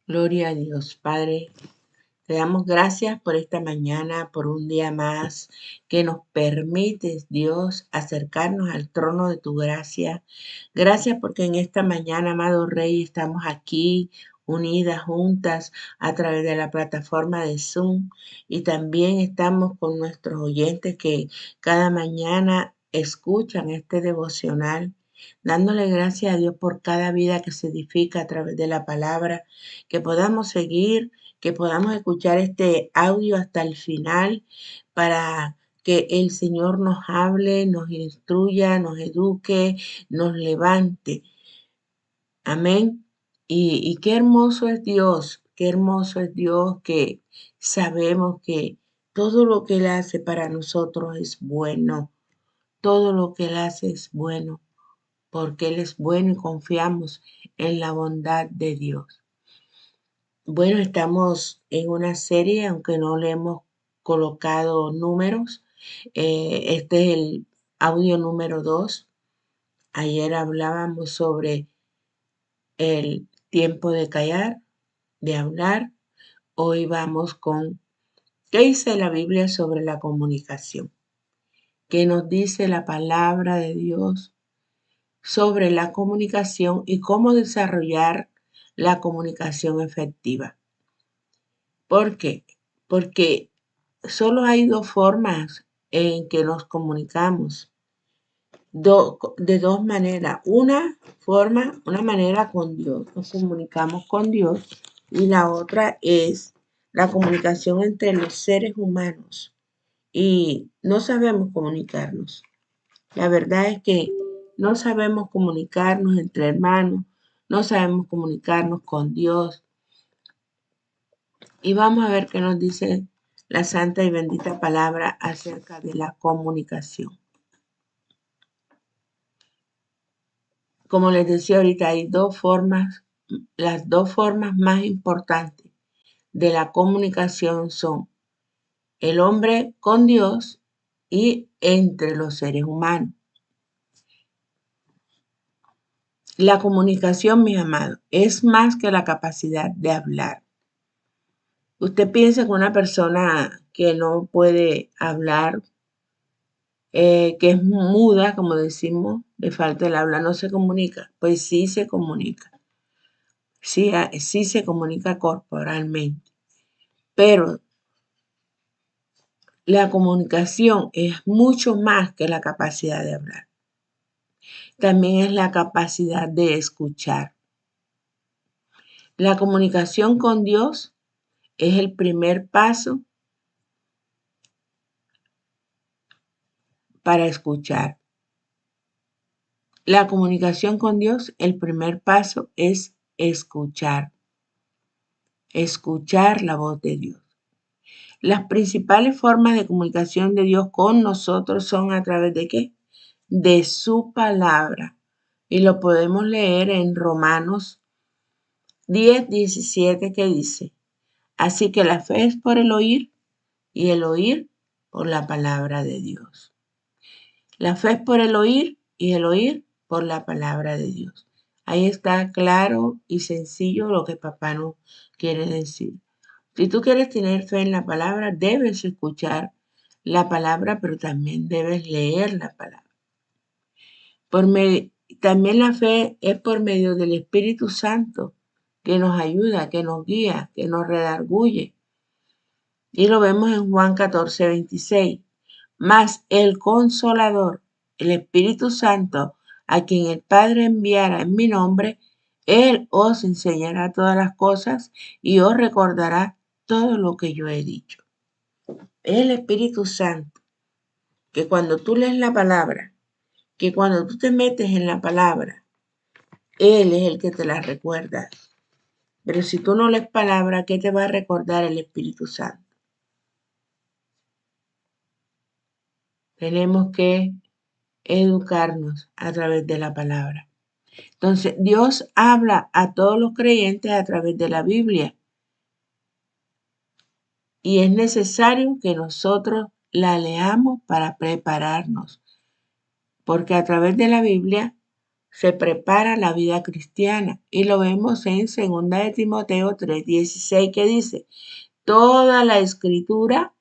Gloria a Dios, Padre. Te damos gracias por esta mañana, por un día más que nos permites, Dios, acercarnos al trono de tu gracia. Gracias porque en esta mañana, amado Rey, estamos aquí unidas, juntas, a través de la plataforma de Zoom. Y también estamos con nuestros oyentes que cada mañana escuchan este devocional, dándole gracias a Dios por cada vida que se edifica a través de la palabra, que podamos seguir, que podamos escuchar este audio hasta el final para que el Señor nos hable, nos instruya, nos eduque, nos levante. Amén. Y qué hermoso es Dios que sabemos que todo lo que Él hace para nosotros es bueno. Todo lo que Él hace es bueno, porque Él es bueno y confiamos en la bondad de Dios. Bueno, estamos en una serie, aunque no le hemos colocado números. Este es el audio número 2. Ayer hablábamos sobre el tiempo de callar, de hablar. Hoy vamos con ¿qué dice la Biblia sobre la comunicación? ¿Qué nos dice la palabra de Dios sobre la comunicación y cómo desarrollar la comunicación efectiva? ¿Por qué? Porque solo hay dos formas en que nos comunicamos. De dos maneras. Una manera con Dios, nos comunicamos con Dios, y la otra es la comunicación entre los seres humanos. Y no sabemos comunicarnos. La verdad es que no sabemos comunicarnos entre hermanos, no sabemos comunicarnos con Dios. Y vamos a ver qué nos dice la santa y bendita palabra acerca de la comunicación. Como les decía ahorita, hay dos formas. Las dos formas más importantes de la comunicación son el hombre con Dios y entre los seres humanos. La comunicación, mis amados, es más que la capacidad de hablar. Usted piensa que una persona que no puede hablar, que es muda, como decimos, le falta el habla, no se comunica. Pues sí se comunica. Sí se comunica corporalmente. Pero la comunicación es mucho más que la capacidad de hablar. También es la capacidad de escuchar. La comunicación con Dios es el primer paso para escuchar. La comunicación con Dios, el primer paso es escuchar. Escuchar la voz de Dios. Las principales formas de comunicación de Dios con nosotros son a través de ¿qué? De su palabra. Y lo podemos leer en Romanos 10:17, que dice: así que la fe es por el oír y el oír por la palabra de Dios. La fe es por el oír y el oír por la palabra de Dios. Ahí está claro y sencillo lo que papá nos quiere decir. Si tú quieres tener fe en la palabra, debes escuchar la palabra, pero también debes leer la palabra. También la fe es por medio del Espíritu Santo, que nos ayuda, que nos guía, que nos redarguye. Y lo vemos en Juan 14:26. Mas el Consolador, el Espíritu Santo, a quien el Padre enviará en mi nombre, Él os enseñará todas las cosas y os recordará todo lo que yo he dicho. Es el Espíritu Santo, que cuando tú lees la palabra, que cuando tú te metes en la palabra, Él es el que te la recuerda. Pero si tú no lees palabra, ¿qué te va a recordar el Espíritu Santo? Tenemos que educarnos a través de la palabra. Entonces, Dios habla a todos los creyentes a través de la Biblia. Y es necesario que nosotros la leamos para prepararnos. Porque a través de la Biblia se prepara la vida cristiana. Y lo vemos en 2 de Timoteo 3:16 que dice, toda la escritura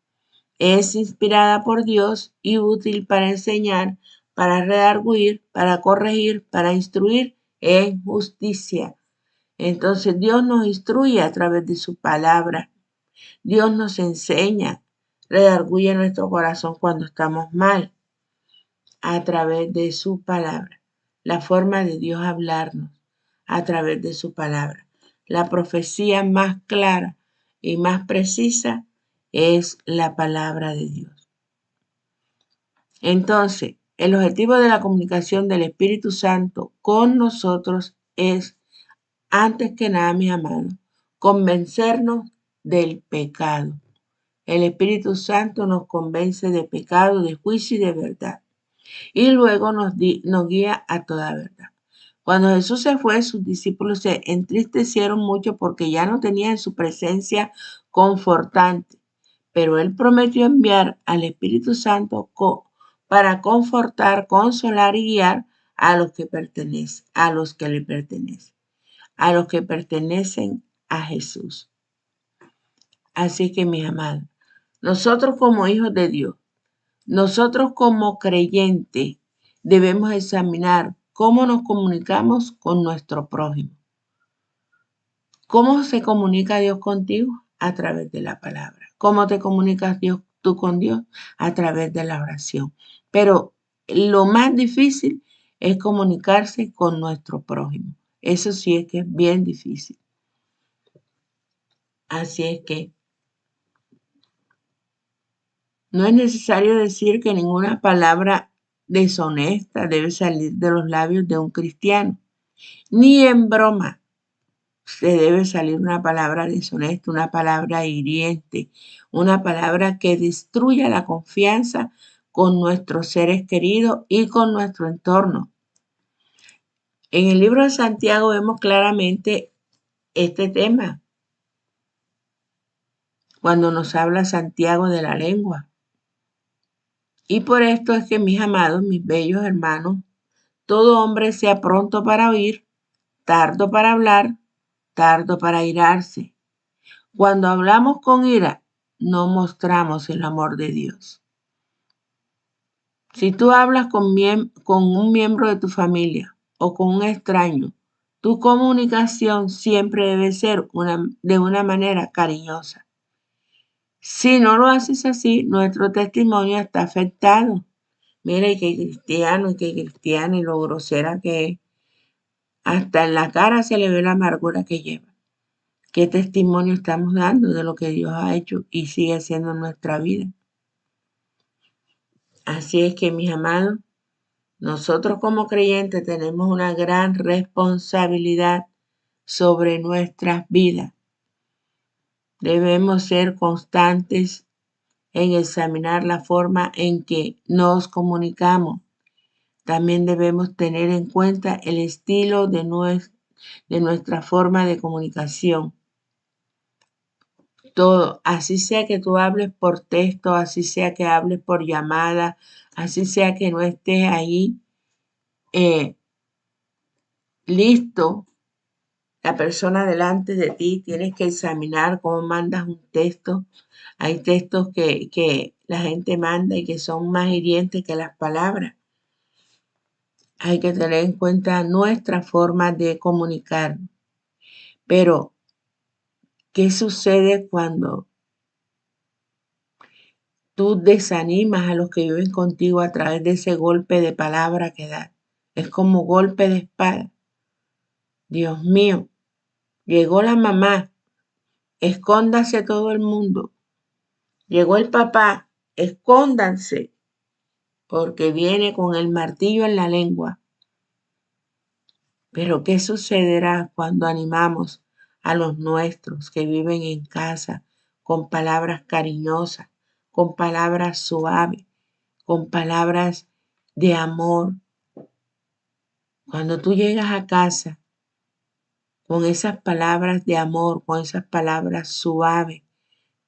es inspirada por Dios y útil para enseñar, para redarguir, para corregir, para instruir en justicia. Entonces Dios nos instruye a través de su palabra. Dios nos enseña, redarguye nuestro corazón cuando estamos mal a través de su palabra. La forma de Dios hablarnos a través de su palabra. La profecía más clara y más precisa es la palabra de Dios. Entonces, el objetivo de la comunicación del Espíritu Santo con nosotros es, antes que nada, mis amados, convencernos del pecado. El Espíritu Santo nos convence de pecado, de juicio y de verdad. Y luego nos guía a toda verdad. Cuando Jesús se fue, sus discípulos se entristecieron mucho porque ya no tenían su presencia confortante. Pero Él prometió enviar al Espíritu Santo para confortar, consolar y guiar a los que pertenecen, a los que le pertenecen, a los que pertenecen a Jesús. Así que, mis amados, nosotros como hijos de Dios, nosotros como creyentes, debemos examinar cómo nos comunicamos con nuestro prójimo. ¿Cómo se comunica Dios contigo? A través de la palabra. ¿Cómo te comunicas tú con Dios? A través de la oración. Pero lo más difícil es comunicarse con nuestro prójimo. Eso sí es que es bien difícil. Así es que no es necesario decir que ninguna palabra deshonesta debe salir de los labios de un cristiano. Ni en broma se debe salir una palabra deshonesta, una palabra hiriente, una palabra que destruya la confianza con nuestros seres queridos y con nuestro entorno. En el libro de Santiago vemos claramente este tema, cuando nos habla Santiago de la lengua. Y por esto es que, mis amados, mis bellos hermanos, todo hombre sea pronto para oír, tardo para hablar, tardo para irarse. Cuando hablamos con ira, no mostramos el amor de Dios. Si tú hablas con un miembro de tu familia o con un extraño, tu comunicación siempre debe ser de una manera cariñosa. Si no lo haces así, nuestro testimonio está afectado. Mira, y qué cristiano, y lo grosera que es. Hasta en la cara se le ve la amargura que lleva. ¿Qué testimonio estamos dando de lo que Dios ha hecho y sigue haciendo en nuestra vida? Así es que, mis amados, nosotros como creyentes tenemos una gran responsabilidad sobre nuestras vidas. Debemos ser constantes en examinar la forma en que nos comunicamos. También debemos tener en cuenta el estilo de nuestra forma de comunicación. Todo, así sea que tú hables por texto, así sea que hables por llamada, así sea que no estés ahí listo, la persona delante de ti, tienes que examinar cómo mandas un texto. Hay textos que la gente manda y que son más hirientes que las palabras. Hay que tener en cuenta nuestra forma de comunicar. Pero, ¿qué sucede cuando tú desanimas a los que viven contigo a través de ese golpe de palabra que da? Es como golpe de espada. Dios mío, llegó la mamá, escóndase todo el mundo. Llegó el papá, escóndanse, porque viene con el martillo en la lengua. Pero ¿qué sucederá cuando animamos a los nuestros que viven en casa con palabras cariñosas, con palabras suaves, con palabras de amor? Cuando tú llegas a casa con esas palabras de amor, con esas palabras suaves,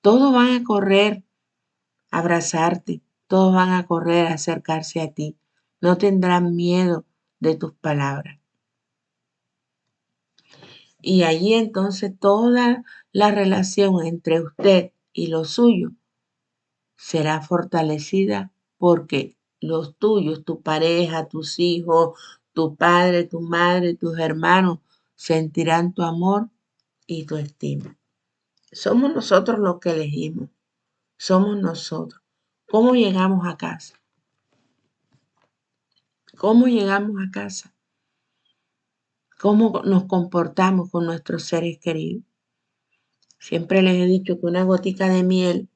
todos van a correr a abrazarte, todos van a correr a acercarse a ti. No tendrán miedo de tus palabras. Y allí entonces toda la relación entre usted y lo suyo será fortalecida porque los tuyos, tu pareja, tus hijos, tu padre, tu madre, tus hermanos, sentirán tu amor y tu estima. Somos nosotros los que elegimos. Somos nosotros. ¿Cómo llegamos a casa? ¿Cómo llegamos a casa? ¿Cómo nos comportamos con nuestros seres queridos? Siempre les he dicho que una gotica de miel,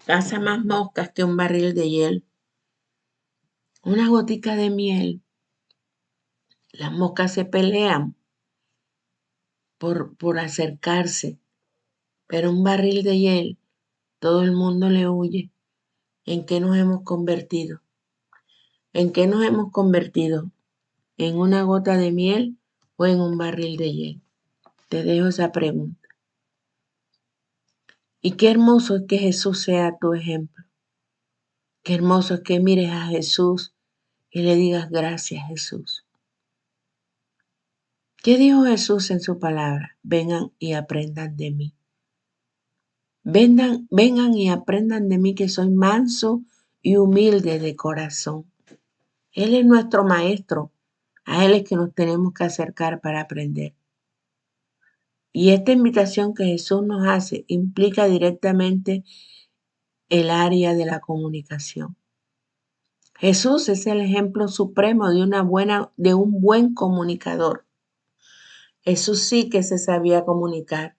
caza más moscas que un barril de hiel. Una gotica de miel. Las moscas se pelean por acercarse, pero un barril de hiel, todo el mundo le huye. ¿En qué nos hemos convertido? ¿En qué nos hemos convertido? ¿En una gota de miel o en un barril de hiel? Te dejo esa pregunta. Y qué hermoso es que Jesús sea tu ejemplo. Qué hermoso es que mires a Jesús y le digas gracias, Jesús. ¿Qué dijo Jesús en su palabra? Vengan y aprendan de mí. Vengan y aprendan de mí que soy manso y humilde de corazón. Él es nuestro maestro. A Él es que nos tenemos que acercar para aprender. Y esta invitación que Jesús nos hace implica directamente el área de la comunicación. Jesús es el ejemplo supremo de un buen comunicador. Jesús sí que se sabía comunicar.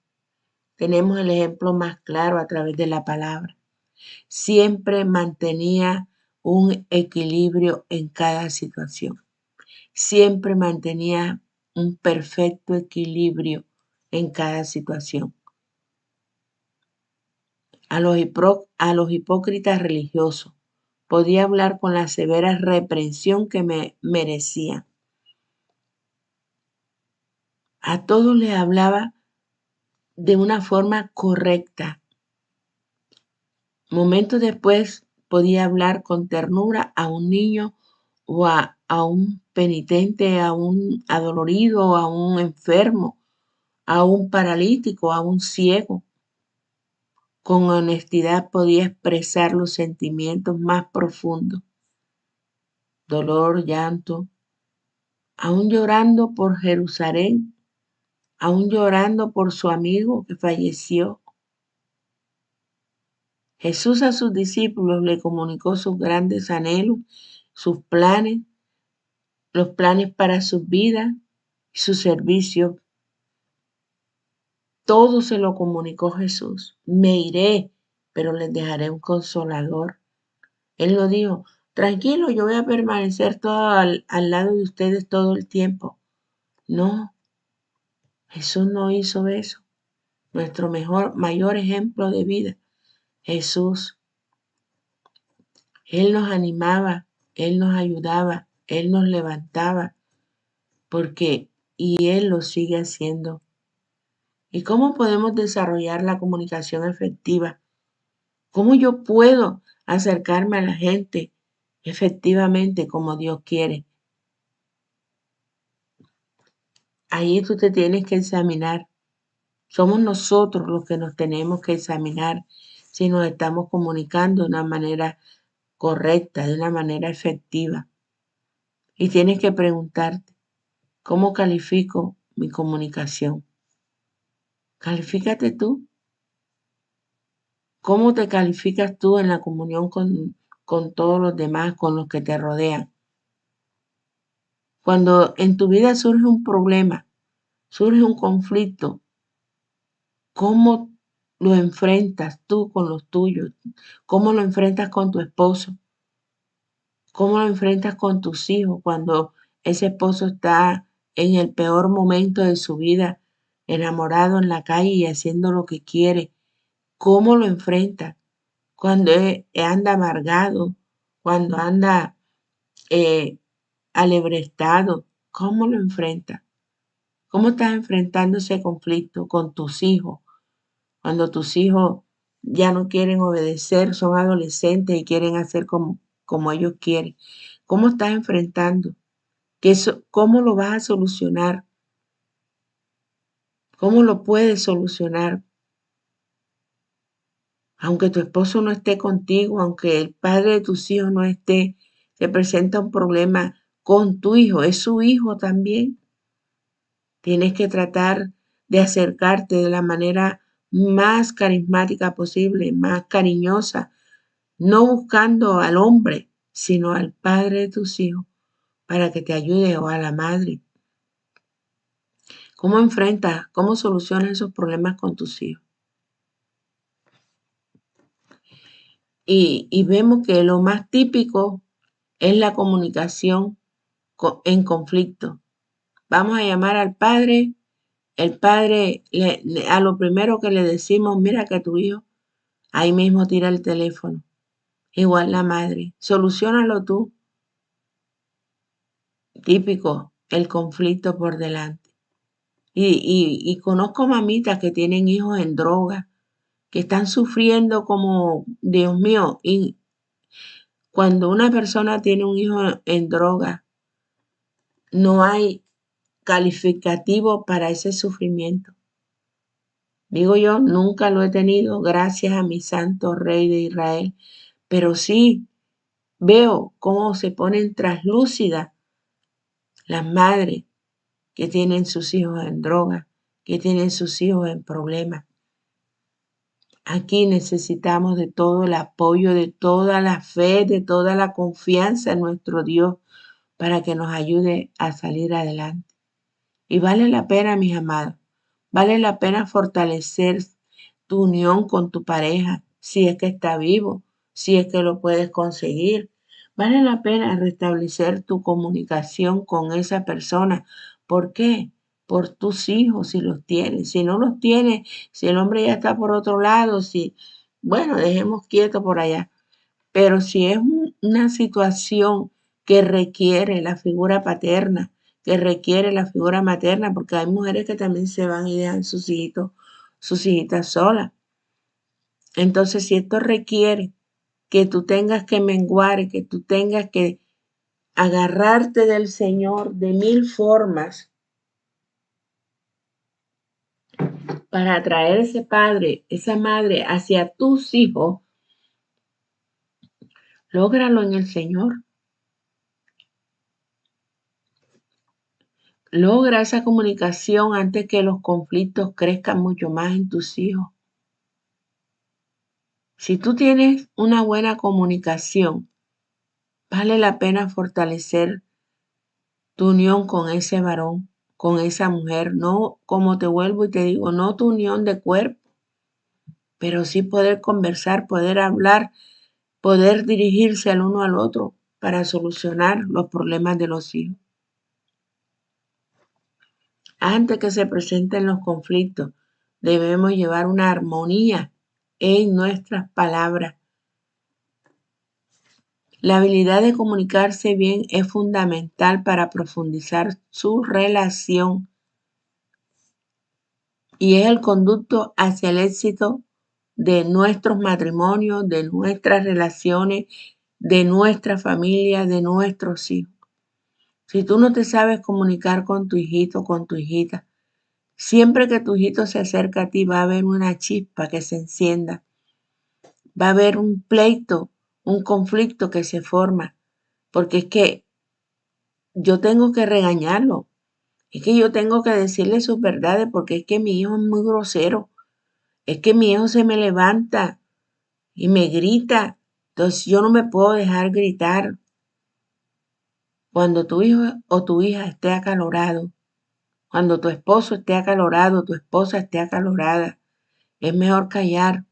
Tenemos el ejemplo más claro a través de la palabra. Siempre mantenía un equilibrio en cada situación. Siempre mantenía un perfecto equilibrio en cada situación. A los hipócritas religiosos podía hablar con la severa reprensión que me merecía. A todos les hablaba de una forma correcta. Momentos después podía hablar con ternura a un niño o a un penitente, a un adolorido, a un enfermo, a un paralítico, a un ciego. Con honestidad podía expresar los sentimientos más profundos, dolor, llanto, aún llorando por Jerusalén, aún llorando por su amigo que falleció. Jesús a sus discípulos le comunicó sus grandes anhelos, sus planes, los planes para sus vidas y su servicio. Todo se lo comunicó Jesús. Me iré, pero les dejaré un consolador. Él lo dijo, tranquilo, yo voy a permanecer todo al lado de ustedes todo el tiempo. No, Jesús no hizo eso. Nuestro mayor ejemplo de vida, Jesús. Él nos animaba, Él nos ayudaba, Él nos levantaba, y Él lo sigue haciendo. ¿Y cómo podemos desarrollar la comunicación efectiva? ¿Cómo yo puedo acercarme a la gente efectivamente como Dios quiere? Ahí tú te tienes que examinar. Somos nosotros los que nos tenemos que examinar si nos estamos comunicando de una manera correcta, de una manera efectiva. Y tienes que preguntarte, ¿cómo califico mi comunicación? Califícate tú. ¿Cómo te calificas tú en la comunión con todos los demás, con los que te rodean? Cuando en tu vida surge un problema, surge un conflicto, ¿cómo lo enfrentas tú con los tuyos? ¿Cómo lo enfrentas con tu esposo? ¿Cómo lo enfrentas con tus hijos cuando ese esposo está en el peor momento de su vida, enamorado en la calle y haciendo lo que quiere? ¿Cómo lo enfrentas? Cuando anda amargado, cuando anda eh, alebrestado, ¿cómo lo enfrentas? ¿Cómo estás enfrentando ese conflicto con tus hijos? Cuando tus hijos ya no quieren obedecer, son adolescentes y quieren hacer como ellos quieren. ¿Cómo estás enfrentando? ¿Cómo lo vas a solucionar? ¿Cómo lo puedes solucionar? Aunque tu esposo no esté contigo, aunque el padre de tus hijos no esté, te presenta un problema con tu hijo, es su hijo también. Tienes que tratar de acercarte de la manera más carismática posible, más cariñosa, no buscando al hombre, sino al padre de tus hijos para que te ayude o a la madre. ¿Cómo enfrentas, cómo solucionas esos problemas con tus hijos? Y vemos que lo más típico es la comunicación en conflicto. Vamos a llamar al padre, el padre a lo primero que le decimos, mira que tu hijo, ahí mismo tira el teléfono. Igual la madre, solucionalo tú. Típico, el conflicto por delante. Y conozco mamitas que tienen hijos en droga, que están sufriendo como, Dios mío, y cuando una persona tiene un hijo en droga, no hay calificativo para ese sufrimiento. Digo yo, nunca lo he tenido, gracias a mi santo rey de Israel, pero sí veo cómo se ponen traslúcidas las madres que tienen sus hijos en droga, que tienen sus hijos en problemas. Aquí necesitamos de todo el apoyo, de toda la fe, de toda la confianza en nuestro Dios para que nos ayude a salir adelante. Y vale la pena, mis amados, vale la pena fortalecer tu unión con tu pareja, si es que está vivo, si es que lo puedes conseguir. Vale la pena restablecer tu comunicación con esa persona. ¿Por qué? Por tus hijos, si los tienes. Si no los tienes, si el hombre ya está por otro lado, si, bueno, dejemos quieto por allá. Pero si es una situación que requiere la figura paterna, que requiere la figura materna, porque hay mujeres que también se van y dejan sus hijitos, sus hijitas solas. Entonces, si esto requiere que tú tengas que menguar, que tú tengas que agarrarte del Señor de mil formas para atraer ese padre, esa madre hacia tus hijos, lógralo en el Señor. Logra esa comunicación antes que los conflictos crezcan mucho más en tus hijos. Si tú tienes una buena comunicación, vale la pena fortalecer tu unión con ese varón, con esa mujer. No, como te vuelvo y te digo, no tu unión de cuerpo, pero sí poder conversar, poder hablar, poder dirigirse al uno al otro para solucionar los problemas de los hijos. Antes que se presenten los conflictos, debemos llevar una armonía en nuestras palabras. La habilidad de comunicarse bien es fundamental para profundizar su relación y es el conducto hacia el éxito de nuestros matrimonios, de nuestras relaciones, de nuestra familia, de nuestros hijos. Si tú no te sabes comunicar con tu hijito, con tu hijita, siempre que tu hijito se acerca a ti va a haber una chispa que se encienda, va a haber un pleito, un conflicto que se forma, porque es que yo tengo que regañarlo, es que yo tengo que decirle sus verdades, porque es que mi hijo es muy grosero, es que mi hijo se me levanta y me grita, entonces yo no me puedo dejar gritar. Cuando tu hijo o tu hija esté acalorado, cuando tu esposo esté acalorado, tu esposa esté acalorada, es mejor callar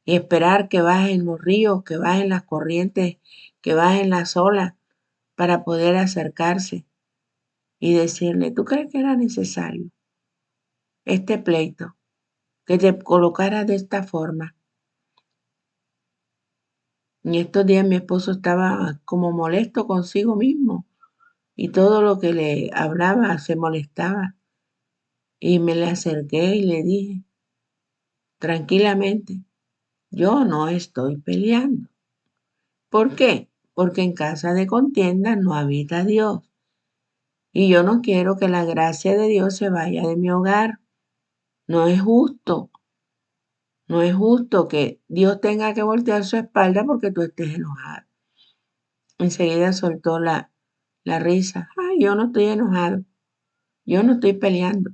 y esperar que bajen los ríos, que bajen las corrientes, que bajen las olas para poder acercarse y decirle, ¿tú crees que era necesario este pleito? Que te colocara de esta forma. Y estos días mi esposo estaba como molesto consigo mismo y todo lo que le hablaba se molestaba. Y me le acerqué y le dije, tranquilamente, Yo no estoy peleando. ¿Por qué? Porque en casa de contienda no habita Dios. Y yo no quiero que la gracia de Dios se vaya de mi hogar. No es justo. No es justo que Dios tenga que voltear su espalda porque tú estés enojado. Enseguida soltó la risa. Ay, yo no estoy enojado. Yo no estoy peleando.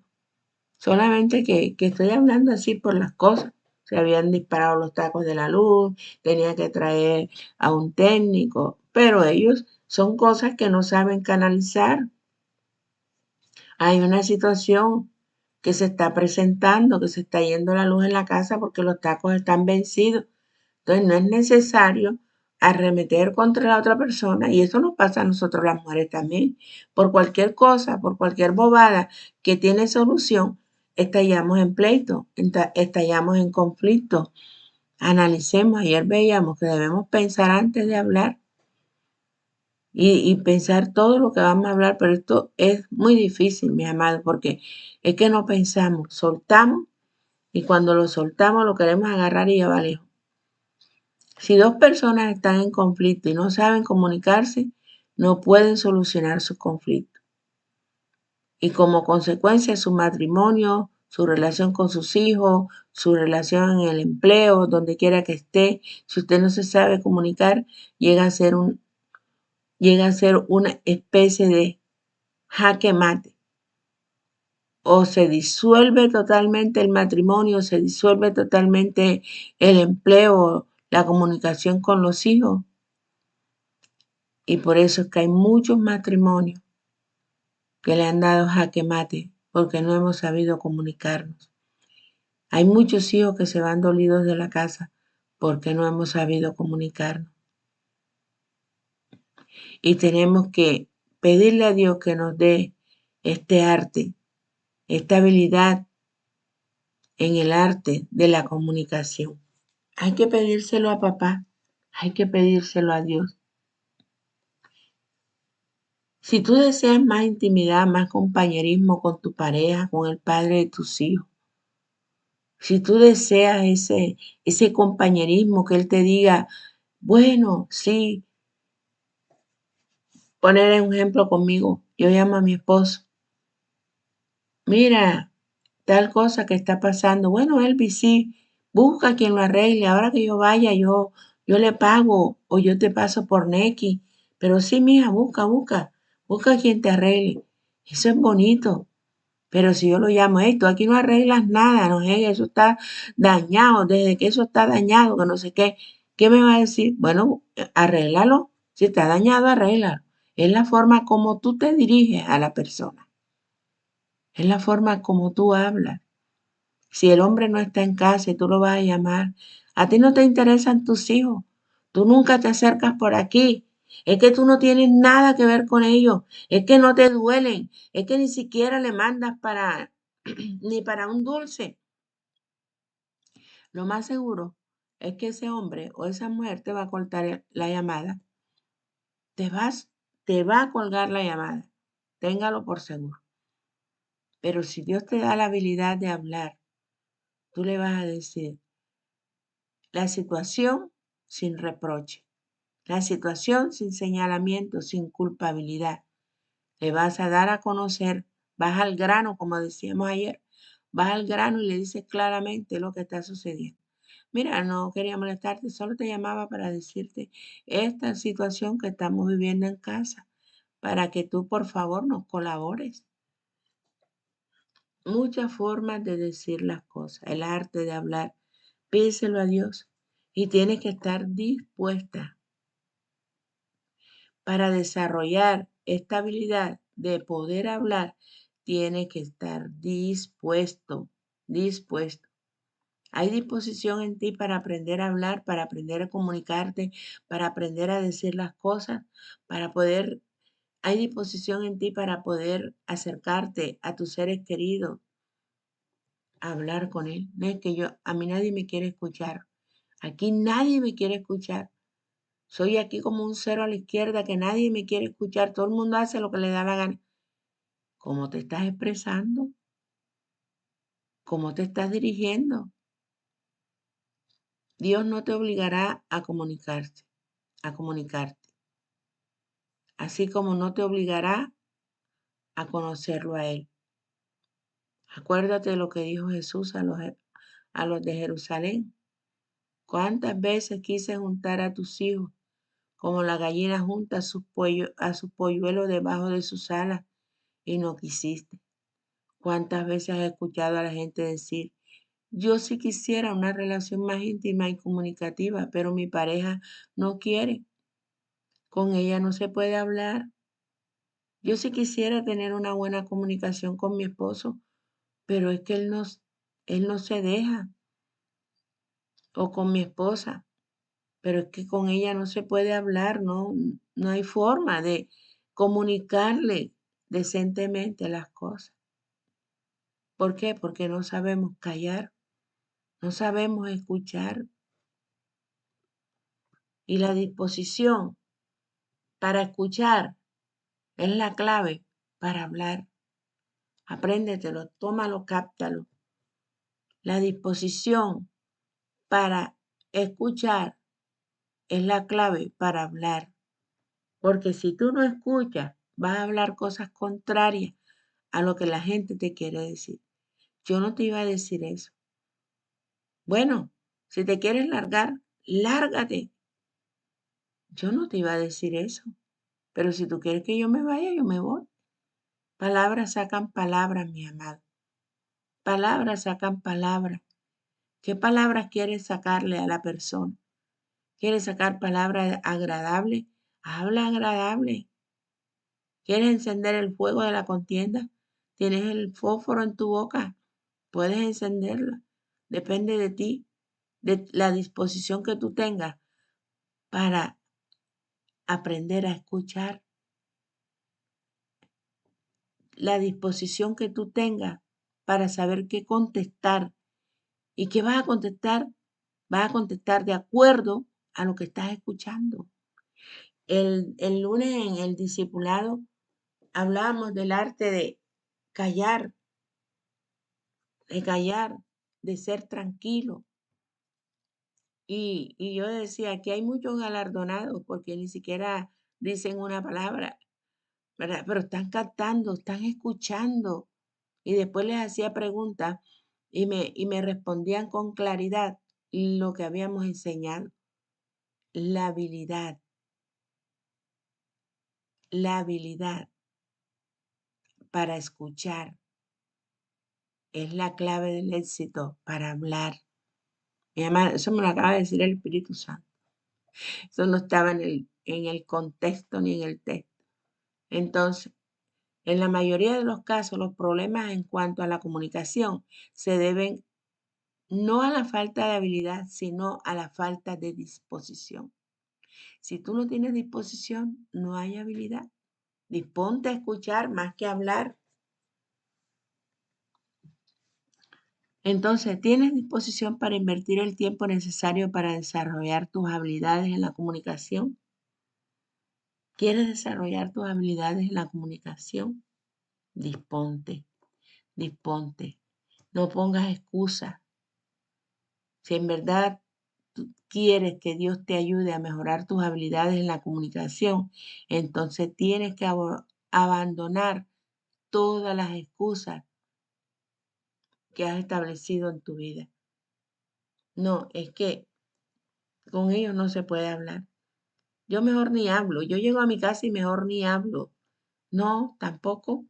Solamente que estoy hablando así por las cosas. Se habían disparado los tacos de la luz, tenía que traer a un técnico, pero ellos son cosas que no saben canalizar. Hay una situación que se está presentando, que se está yendo la luz en la casa porque los tacos están vencidos. Entonces no es necesario arremeter contra la otra persona y eso nos pasa a nosotros las mujeres también. Por cualquier cosa, por cualquier bobada que tiene solución, estallamos en pleito, estallamos en conflicto. Analicemos, ayer veíamos que debemos pensar antes de hablar y pensar todo lo que vamos a hablar, pero esto es muy difícil, mis amados, porque es que no pensamos, soltamos y cuando lo soltamos lo queremos agarrar y llevar lejos. Si dos personas están en conflicto y no saben comunicarse, no pueden solucionar su conflicto. Y como consecuencia su matrimonio, su relación con sus hijos, su relación en el empleo, donde quiera que esté, si usted no se sabe comunicar, llega a ser una especie de jaque mate. O se disuelve totalmente el matrimonio, se disuelve totalmente el empleo, la comunicación con los hijos. Y por eso es que hay muchos matrimonios que le han dado jaque mate porque no hemos sabido comunicarnos. Hay muchos hijos que se van dolidos de la casa porque no hemos sabido comunicarnos. Y tenemos que pedirle a Dios que nos dé este arte, esta habilidad en el arte de la comunicación. Hay que pedírselo a papá, hay que pedírselo a Dios. Si tú deseas más intimidad, más compañerismo con tu pareja, con el padre de tus hijos, si tú deseas ese compañerismo, que él te diga, bueno, sí, poner un ejemplo conmigo, yo llamo a mi esposo, mira, tal cosa que está pasando, bueno, Elvis, sí, busca quien lo arregle, ahora que yo vaya, yo le pago o yo te paso por Nequi, pero sí, mija, busca quien te arregle. Eso es bonito. Pero si yo lo llamo, hey, tú aquí no arreglas nada, no, hey, eso está dañado, desde que eso está dañado, que no sé qué, ¿qué me va a decir? Bueno, arréglalo, si está dañado, arréglalo. Es la forma como tú te diriges a la persona, es la forma como tú hablas. Si el hombre no está en casa y tú lo vas a llamar, a ti no te interesan tus hijos, tú nunca te acercas por aquí, es que tú no tienes nada que ver con ellos, es que no te duelen, es que ni siquiera le mandas para ni para un dulce. Lo más seguro es que ese hombre o esa mujer te va a cortar la llamada, te vas, te va a colgar la llamada, téngalo por seguro. Pero si Dios te da la habilidad de hablar, tú le vas a decir la situación sin reproche, la situación sin señalamiento, sin culpabilidad. Le vas a dar a conocer, vas al grano, como decíamos ayer, vas al grano y le dices claramente lo que está sucediendo. Mira, no quería molestarte, solo te llamaba para decirte esta situación que estamos viviendo en casa, para que tú por favor nos colabores. Muchas formas de decir las cosas, el arte de hablar, pídeselo a Dios y tienes que estar dispuesta para desarrollar esta habilidad de poder hablar, tienes que estar dispuesto. Hay disposición en ti para aprender a hablar, para aprender a comunicarte, para aprender a decir las cosas, hay disposición en ti para poder acercarte a tus seres queridos, a hablar con él. No es que a mí nadie me quiere escuchar. Aquí nadie me quiere escuchar. Soy aquí como un cero a la izquierda que nadie me quiere escuchar. Todo el mundo hace lo que le da la gana. ¿Cómo te estás expresando? ¿Cómo te estás dirigiendo? Dios no te obligará a comunicarte, así como no te obligará a conocerlo a Él. Acuérdate de lo que dijo Jesús a los de Jerusalén. ¿Cuántas veces quise juntar a tus hijos como la gallina junta a sus polluelos debajo de sus alas y no quisiste? ¿Cuántas veces has escuchado a la gente decir, yo sí quisiera una relación más íntima y comunicativa, pero mi pareja no quiere? Con ella no se puede hablar. Yo sí quisiera tener una buena comunicación con mi esposo, pero es que él no se deja, o con mi esposa, pero es que con ella no se puede hablar, no hay forma de comunicarle decentemente las cosas. ¿Por qué? Porque no sabemos callar, no sabemos escuchar. Y la disposición para escuchar es la clave para hablar. Apréndetelo, tómalo, cáptalo. La disposición para escuchar es la clave para hablar. Porque si tú no escuchas, vas a hablar cosas contrarias a lo que la gente te quiere decir. Yo no te iba a decir eso. Bueno, si te quieres largar, lárgate. Yo no te iba a decir eso. Pero si tú quieres que yo me vaya, yo me voy. Palabras sacan palabras, mi amado. Palabras sacan palabras. ¿Qué palabras quieres sacarle a la persona? ¿Quieres sacar palabras agradables? Habla agradable. ¿Quieres encender el fuego de la contienda? Tienes el fósforo en tu boca. Puedes encenderla. Depende de ti, de la disposición que tú tengas para aprender a escuchar. La disposición que tú tengas para saber qué contestar. ¿Y qué vas a contestar? Vas a contestar de acuerdo a lo que estás escuchando. El lunes en el discipulado hablábamos del arte callar, de callar, de ser tranquilo. Y yo decía que hay muchos galardonados porque ni siquiera dicen una palabra, ¿verdad? Pero están captando, están escuchando. Y después les hacía preguntas y me respondían con claridad lo que habíamos enseñado. La habilidad, la habilidad para escuchar es la clave del éxito para hablar. Mi mamá, eso me lo acaba de decir el Espíritu Santo. Eso no estaba en el contexto ni en el texto. Entonces, en la mayoría de los casos, los problemas en cuanto a la comunicación se deben no a la falta de habilidad, sino a la falta de disposición. Si tú no tienes disposición, no hay habilidad. Disponte a escuchar más que a hablar. Entonces, ¿tienes disposición para invertir el tiempo necesario para desarrollar tus habilidades en la comunicación? ¿Quieres desarrollar tus habilidades en la comunicación? Disponte, disponte. No pongas excusas. Si en verdad tú quieres que Dios te ayude a mejorar tus habilidades en la comunicación, entonces tienes que abandonar todas las excusas que has establecido en tu vida. No, es que con ellos no se puede hablar. Yo mejor ni hablo. Yo llego a mi casa y mejor ni hablo. No, tampoco.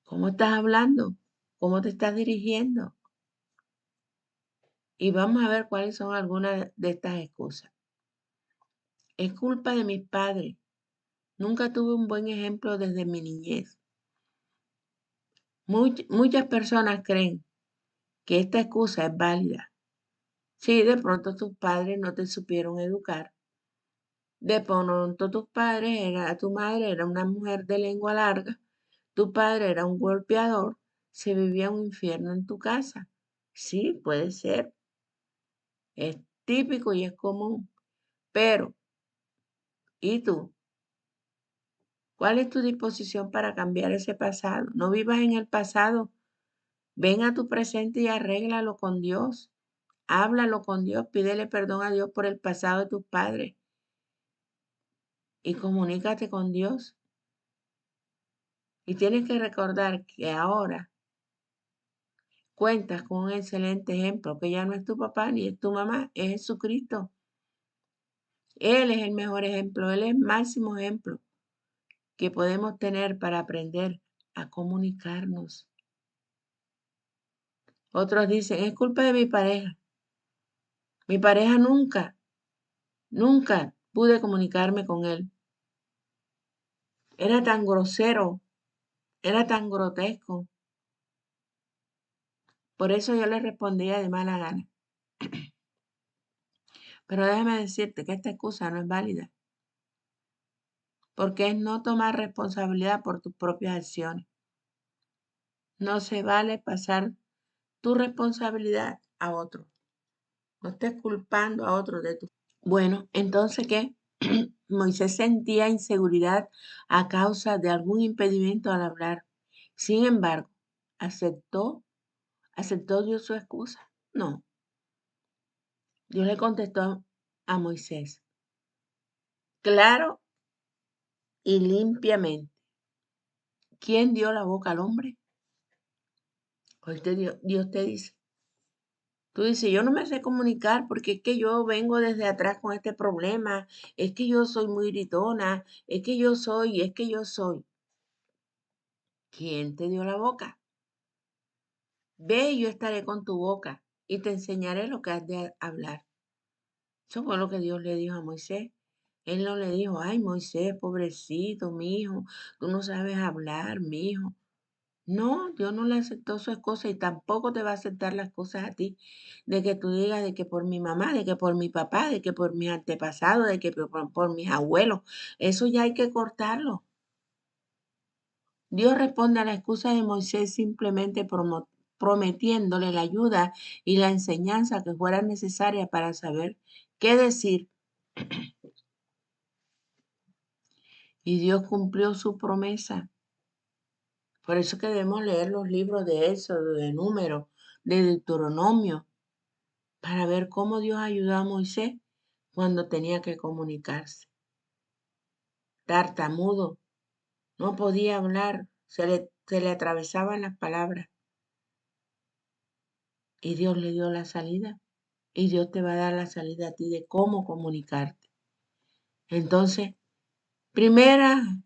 ¿Cómo estás hablando? ¿Cómo te estás dirigiendo? Y vamos a ver cuáles son algunas de estas excusas. Es culpa de mis padres. Nunca tuve un buen ejemplo desde mi niñez. Muchas personas creen que esta excusa es válida. Sí, de pronto tus padres no te supieron educar. De pronto tu madre era una mujer de lengua larga, tu padre era un golpeador, se vivía un infierno en tu casa. Sí, puede ser, es típico y es común, pero ¿y tú? ¿Cuál es tu disposición para cambiar ese pasado? No vivas en el pasado, ven a tu presente y arréglalo con Dios. Háblalo con Dios, pídele perdón a Dios por el pasado de tus padres y comunícate con Dios. Y tienes que recordar que ahora cuentas con un excelente ejemplo, que ya no es tu papá ni es tu mamá, es Jesucristo. Él es el mejor ejemplo, Él es el máximo ejemplo que podemos tener para aprender a comunicarnos. Otros dicen, es culpa de mi pareja. Mi pareja nunca pude comunicarme con él. Era tan grosero, era tan grotesco. Por eso yo le respondía de mala gana. Pero déjame decirte que esta excusa no es válida, porque es no tomar responsabilidad por tus propias acciones. No se vale pasar tu responsabilidad a otro. No estés culpando a otro de tu. Bueno, entonces, ¿qué? Moisés sentía inseguridad a causa de algún impedimento al hablar. Sin embargo, aceptó Dios su excusa. No, Dios le contestó a Moisés, claro y limpiamente. ¿Quién dio la boca al hombre? Hoy Dios te dice. Tú dices, yo no me sé comunicar porque es que yo vengo desde atrás con este problema, es que yo soy muy gritona, es que yo soy, es que yo soy. ¿Quién te dio la boca? Ve y yo estaré con tu boca y te enseñaré lo que has de hablar. Eso fue lo que Dios le dijo a Moisés. Él no le dijo, ay Moisés, pobrecito, mi hijo, tú no sabes hablar, mi hijo. No, Dios no le aceptó sus cosas y tampoco te va a aceptar las cosas a ti. De que tú digas de que por mi mamá, de que por mi papá, de que por mis antepasados, de que por mis abuelos. Eso ya hay que cortarlo. Dios responde a la excusa de Moisés simplemente prometiéndole la ayuda y la enseñanza que fuera necesaria para saber qué decir. Y Dios cumplió su promesa. Por eso que debemos leer los libros de Éxodo, de Número, de Deuteronomio, para ver cómo Dios ayudó a Moisés cuando tenía que comunicarse. Tartamudo, no podía hablar, se le atravesaban las palabras. Y Dios le dio la salida. Y Dios te va a dar la salida a ti de cómo comunicarte. Entonces, primera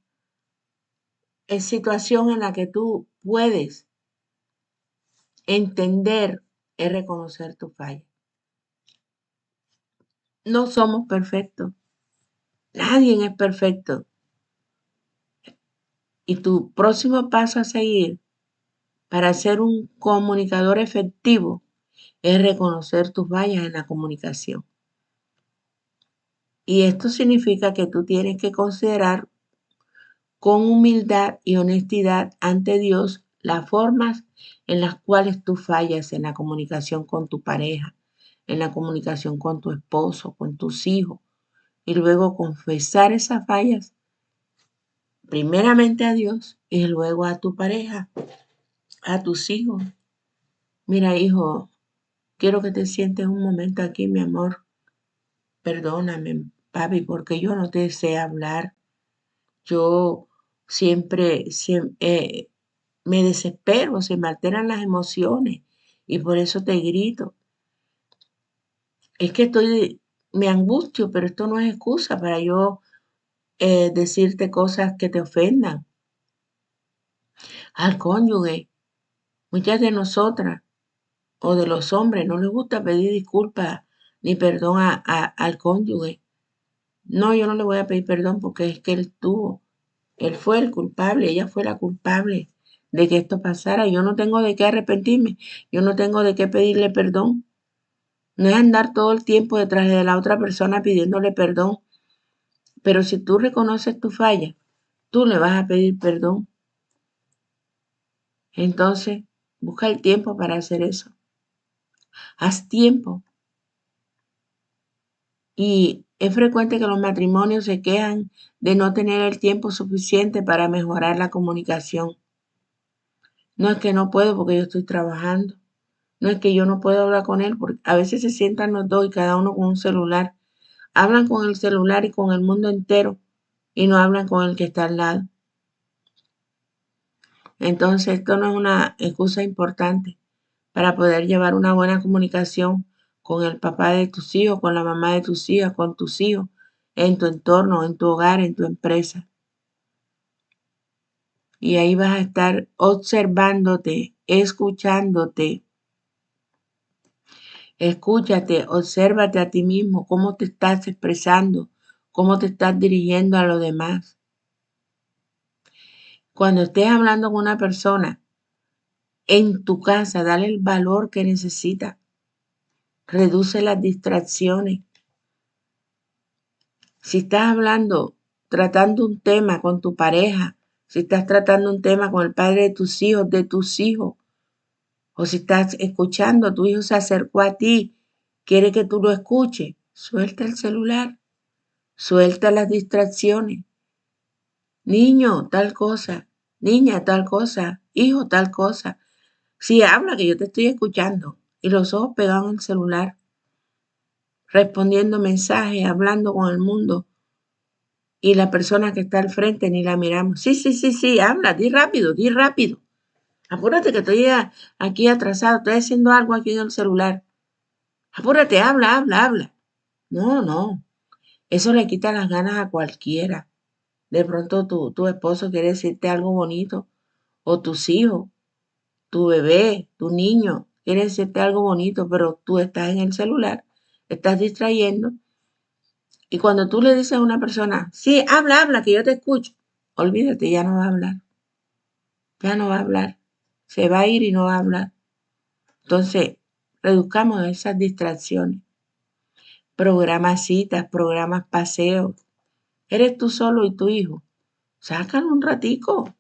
situación en la que tú puedes entender es reconocer tu falla. No somos perfectos. Nadie es perfecto. Y tu próximo paso a seguir para ser un comunicador efectivo es reconocer tus fallas en la comunicación. Y esto significa que tú tienes que considerar con humildad y honestidad ante Dios las formas en las cuales tú fallas en la comunicación con tu pareja, en la comunicación con tu esposo, con tus hijos, y luego confesar esas fallas primeramente a Dios y luego a tu pareja, a tus hijos. Mira, hijo, quiero que te sientes un momento aquí, mi amor. Perdóname, papi, porque yo no te sé hablar. Yo siempre, me desespero, se me alteran las emociones y por eso te grito. Es que me angustio, pero esto no es excusa para yo decirte cosas que te ofendan. Al cónyuge, muchas de nosotras o de los hombres no les gusta pedir disculpas ni perdón al cónyuge. No, yo no le voy a pedir perdón porque es que él fue el culpable, ella fue la culpable de que esto pasara. Yo no tengo de qué arrepentirme, yo no tengo de qué pedirle perdón. No es andar todo el tiempo detrás de la otra persona pidiéndole perdón. Pero si tú reconoces tu falla, tú le vas a pedir perdón. Entonces, busca el tiempo para hacer eso. Haz tiempo. Y es frecuente que los matrimonios se quejan de no tener el tiempo suficiente para mejorar la comunicación. No es que no puedo porque yo estoy trabajando. No es que yo no puedo hablar con él, porque a veces se sientan los dos y cada uno con un celular. Hablan con el celular y con el mundo entero y no hablan con el que está al lado. Entonces, esto no es una excusa importante para poder llevar una buena comunicación con el papá de tus hijos, con la mamá de tus hijas, con tus hijos, en tu entorno, en tu hogar, en tu empresa. Y ahí vas a estar observándote, escuchándote. Escúchate, obsérvate a ti mismo, cómo te estás expresando, cómo te estás dirigiendo a los demás. Cuando estés hablando con una persona en tu casa, dale el valor que necesita. Reduce las distracciones. Si estás hablando, tratando un tema con tu pareja, si estás tratando un tema con el padre de tus hijos, o si estás escuchando, tu hijo se acercó a ti, quiere que tú lo escuches, suelta el celular, suelta las distracciones. Niño, tal cosa, niña, tal cosa, hijo, tal cosa. Si habla, que yo te estoy escuchando, y los ojos pegados en el celular, respondiendo mensajes, hablando con el mundo, y la persona que está al frente ni la miramos. Sí, sí, sí, sí, habla, di rápido, di rápido. Apúrate que estoy aquí atrasado, estoy haciendo algo aquí en el celular. Apúrate, habla, habla, habla. No, no, eso le quita las ganas a cualquiera. De pronto tu esposo quiere decirte algo bonito, o tus hijos, tu bebé, tu niño, quiere decirte algo bonito, pero tú estás en el celular, estás distrayendo. Y cuando tú le dices a una persona, sí, habla, habla, que yo te escucho, olvídate, ya no va a hablar, ya no va a hablar, se va a ir y no va a hablar. Entonces, reduzcamos esas distracciones, programas citas, programas paseos. Eres tú solo y tu hijo, sácalo un ratico.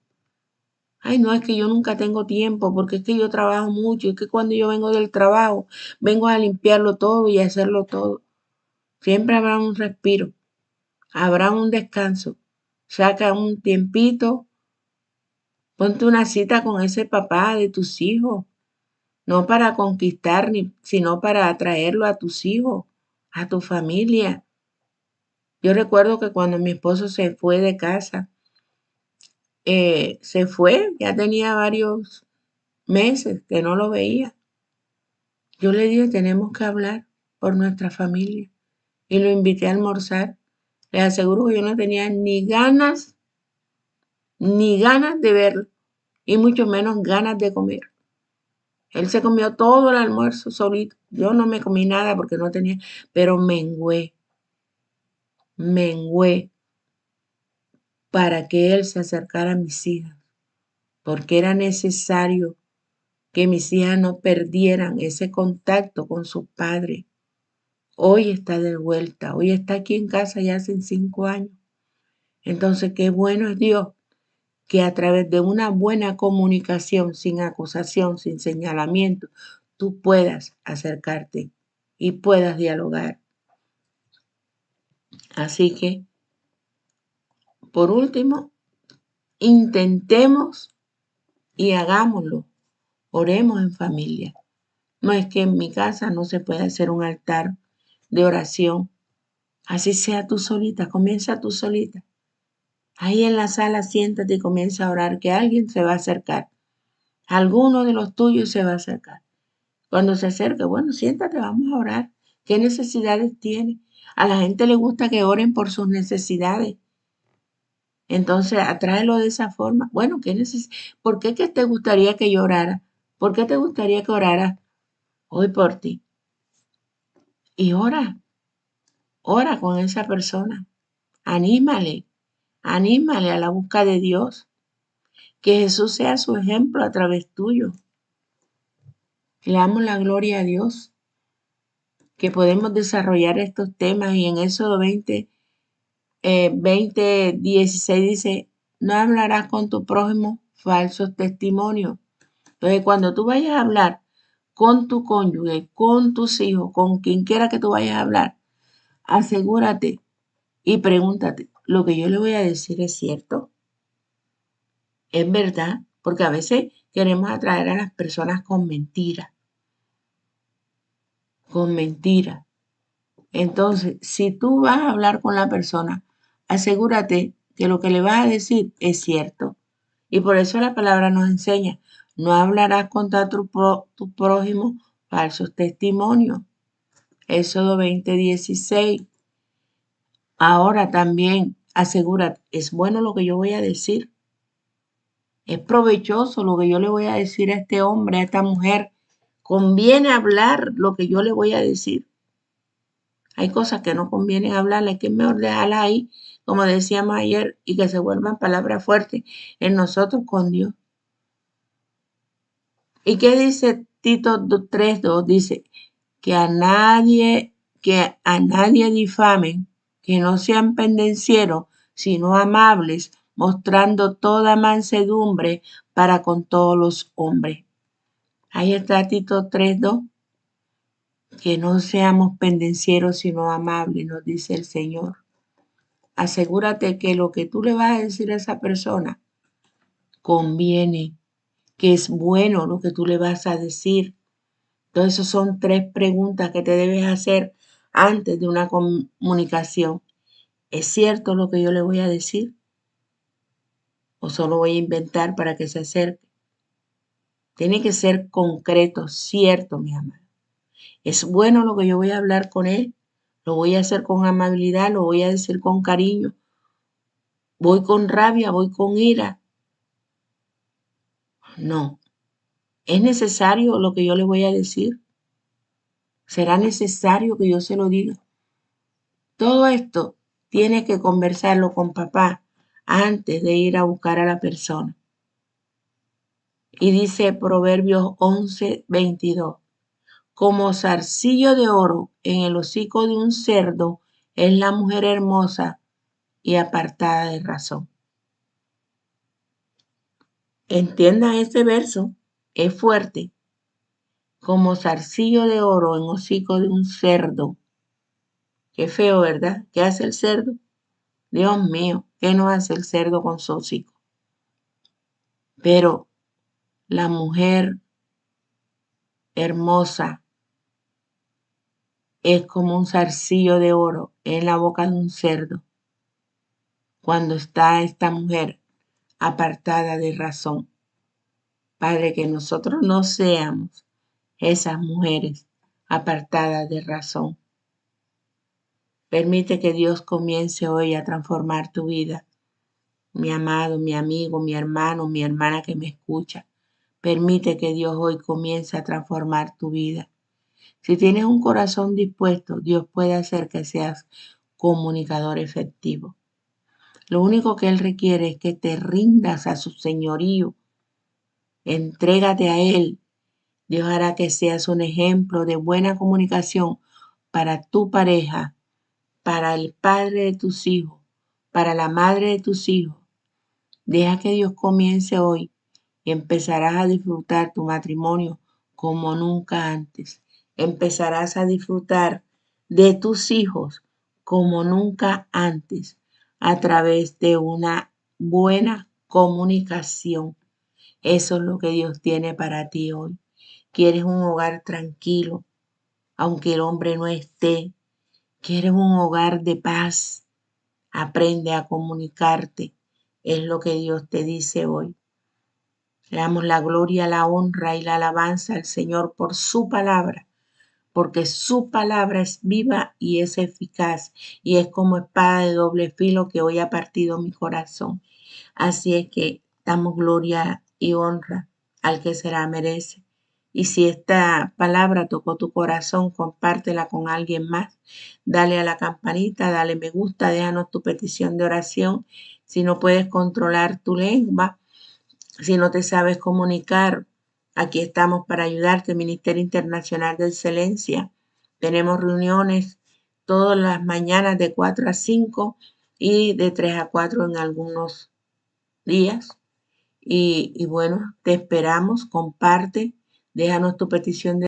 Ay, no, es que yo nunca tengo tiempo, porque es que yo trabajo mucho, es que cuando yo vengo del trabajo, vengo a limpiarlo todo y a hacerlo todo. Siempre habrá un respiro, habrá un descanso. Saca un tiempito, ponte una cita con ese papá de tus hijos, no para conquistar, sino para atraerlo a tus hijos, a tu familia. Yo recuerdo que cuando mi esposo se fue de casa, se fue, ya tenía varios meses que no lo veía. Yo le dije, tenemos que hablar por nuestra familia. Y lo invité a almorzar. Les aseguro que yo no tenía ni ganas de verlo, y mucho menos ganas de comer. Él se comió todo el almuerzo solito. Yo no me comí nada porque no tenía, pero mengué para que él se acercara a mis hijas, porque era necesario que mis hijas no perdieran ese contacto con sus padres. Hoy está de vuelta, hoy está aquí en casa ya hace 5 años. Entonces, qué bueno es Dios que a través de una buena comunicación, sin acusación, sin señalamiento, tú puedas acercarte y puedas dialogar. Así que, por último, intentemos y hagámoslo. Oremos en familia. No es que en mi casa no se pueda hacer un altar de oración. Así sea tú solita, comienza tú solita. Ahí en la sala siéntate y comienza a orar, que alguien se va a acercar. Alguno de los tuyos se va a acercar. Cuando se acerque, bueno, siéntate, vamos a orar. ¿Qué necesidades tiene? A la gente le gusta que oren por sus necesidades. Entonces, atráelo de esa forma. Bueno, ¿por qué que te gustaría que yo orara? ¿Por qué te gustaría que orara hoy por ti? Y ora con esa persona. Anímale, anímale a la busca de Dios. Que Jesús sea su ejemplo a través tuyo. Le damos la gloria a Dios que podemos desarrollar estos temas, y en Éxodo 20:16 dice, no hablarás con tu prójimo falsos testimonios. Entonces, cuando tú vayas a hablar con tu cónyuge, con tus hijos, con quien quiera que tú vayas a hablar, asegúrate y pregúntate, ¿lo que yo le voy a decir es cierto? ¿Es verdad? Porque a veces queremos atraer a las personas con mentiras. con mentira. Entonces, si tú vas a hablar con la persona, asegúrate que lo que le vas a decir es cierto. Y por eso la palabra nos enseña, no hablarás contra tu prójimo falsos testimonios. Éxodo 20:16. Ahora también asegúrate, ¿es bueno lo que yo voy a decir? ¿Es provechoso lo que yo le voy a decir a este hombre, a esta mujer? ¿Conviene hablar lo que yo le voy a decir? Hay cosas que no convienen hablarle, que es mejor dejarlas ahí, como decíamos ayer, y que se vuelvan palabras fuertes en nosotros con Dios. ¿Y qué dice Tito 3:2? Dice que a nadie difamen, que no sean pendencieros, sino amables, mostrando toda mansedumbre para con todos los hombres. Ahí está Tito 3:2, que no seamos pendencieros, sino amables, nos dice el Señor. Asegúrate que lo que tú le vas a decir a esa persona conviene, que es bueno lo que tú le vas a decir. Entonces, esas son 3 preguntas que te debes hacer antes de una comunicación. ¿Es cierto lo que yo le voy a decir? ¿O solo voy a inventar para que se acerque? Tiene que ser concreto, cierto, mi amado. ¿Es bueno lo que yo voy a hablar con él? ¿Lo voy a hacer con amabilidad? ¿Lo voy a decir con cariño? ¿Voy con rabia? ¿Voy con ira? No. ¿Es necesario lo que yo le voy a decir? ¿Será necesario que yo se lo diga? Todo esto tiene que conversarlo con papá antes de ir a buscar a la persona. Y dice Proverbios 11:22, como zarcillo de oro en el hocico de un cerdo es la mujer hermosa y apartada de razón. Entiendan este verso, es fuerte. Como zarcillo de oro en hocico de un cerdo. Qué feo, ¿verdad? ¿Qué hace el cerdo? Dios mío, ¿qué no hace el cerdo con su hocico? Pero la mujer hermosa es como un zarcillo de oro en la boca de un cerdo cuando está esta mujer apartada de razón. Padre, que nosotros no seamos esas mujeres apartadas de razón. Permite que Dios comience hoy a transformar tu vida. Mi amado, mi amigo, mi hermano, mi hermana que me escucha. Permite que Dios hoy comience a transformar tu vida. Si tienes un corazón dispuesto, Dios puede hacer que seas comunicador efectivo. Lo único que Él requiere es que te rindas a su señorío. Entrégate a Él. Dios hará que seas un ejemplo de buena comunicación para tu pareja, para el padre de tus hijos, para la madre de tus hijos. Deja que Dios comience hoy y empezarás a disfrutar tu matrimonio como nunca antes. Empezarás a disfrutar de tus hijos como nunca antes a través de una buena comunicación. Eso es lo que Dios tiene para ti hoy. Quieres un hogar tranquilo, aunque el hombre no esté. Quieres un hogar de paz. Aprende a comunicarte. Es lo que Dios te dice hoy. Le damos la gloria, la honra y la alabanza al Señor por su palabra, porque su palabra es viva y es eficaz y es como espada de doble filo que hoy ha partido mi corazón. Así es que damos gloria y honra al que se la merece. Y si esta palabra tocó tu corazón, compártela con alguien más. Dale a la campanita, dale me gusta, déjanos tu petición de oración. Si no puedes controlar tu lengua, si no te sabes comunicar, aquí estamos para ayudarte, Ministerio Internacional de Excelencia. Tenemos reuniones todas las mañanas de 4 a 5 y de 3 a 4 en algunos días. Y bueno, te esperamos, comparte, déjanos tu petición de